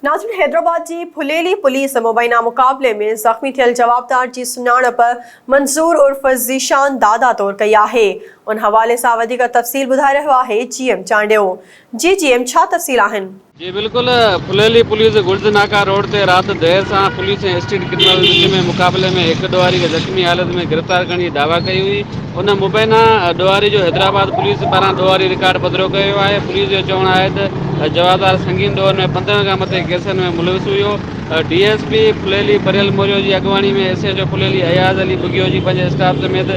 नाज़रीन, हैदराबाद की फुलेली पुलिस मुबैना मुक़ाबले में ज़ख़्मी थियल जवाबदार की सुञाणप मंसूर उर्फ ज़ीशान दादा तौर कई है। उन हवाले से वधीक तफ़सील ॿुधाए रहियो आहे GM चांडियो। GM छा तफ़सील आहिनि? जी बिल्कुल, फुलेली पुलिस गुर्ज नाका रोड से रात देर से पुलिस स्ट्रीट क्रिमिनल में मुकाबले में एक डुआरी के जख्मी हालत में गिरफ्तार करने की दावा कई हुई। उन मुबैना डुआरी जो हैदराबाद पुलिस पारां डुआरी रिकॉर्ड पधरो कयो आहे। पुलिस जो चवणु आहे त जवाबदार संगीन दौर में 15 खां मथे केसनि में मुलविस हुयो। DSP फुलेली परियल मोरियो की अगवानी में SHO फुलेली अयाज़ अली बुगियो जी पंहिंजे स्टाफ समेत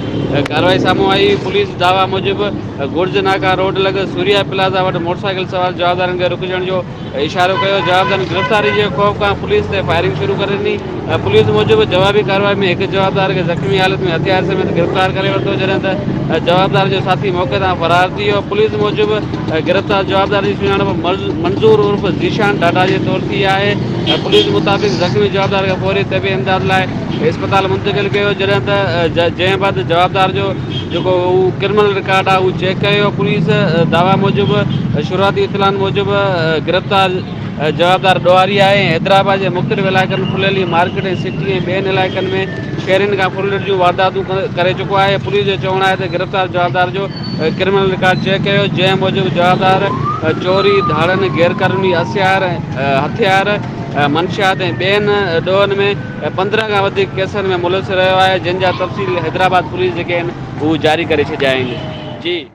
कार्रवाई साम्हूं आई। पुलिस दावा मूजिब गुर्ज नाका रोड लग सूर्या प्लाज़ा वटि मोटरसाइकिल सवार जवाबदारनि खे रुकजण जो इशारो कयो। जवाबदारनि गिरफ़्तारी जे ख़ौफ़ खां पुलिस ते फायरिंग शुरू करे ॾिनी। पुलिस मूजिब जवाबी कार्रवाई में एक जवाबदार के जख्मी हालत में हथियार समेत गिरफ़्तार करे वरितो, जॾहिं त जवाबदार जो साथी मौके तां फरार थी वियो। पुलिस मूजिब गिरफ़्तार जवाबदार की सुञाणप मंसूर उर्फ ज़ीशान डाटा जे तौर थी आहे। पुलिस मुताबिक़ ज़ख़्मी जवाबदार खे फौरी तबी इमदाद लाइ इस्पताल मुंतक़िल कयो, जॾहिं त जंहिं बाद जवाबदार जो जेको क्रिमिनल रिकॉर्ड आहे उहो चेक कयो। पुलिस दावा मूजिब शुरूआती इतलान मूजिब गिरफ़्तार जवाबदार डुआरी आहे। हैदराबाद के मुख़्तलिफ़ इलाइक़नि फुलेली मार्केट सिटी ऐं ॿियनि इलाइक़नि में शहरनि खां फुलेट जूं वारदातूं करे चुको आहे। पुलिस जो चवणु आहे त गिरफ़्तार जवाबदार जो क्रिमिनल रिकॉर्ड चेक कयो, जंहिं मूजिब जवाबदार चोरी, धाड़नि, गैरकानूनी हथियार, मंशियात ऐं ॿियनि ॾोहनि में 15 खां वधीक केसनि में मुलविस रहियो आहे, जिन जा तफ़सील हैदराबाद पुलिस जेके आहिनि उहे जारी करे छॾिया आहिनि। जी।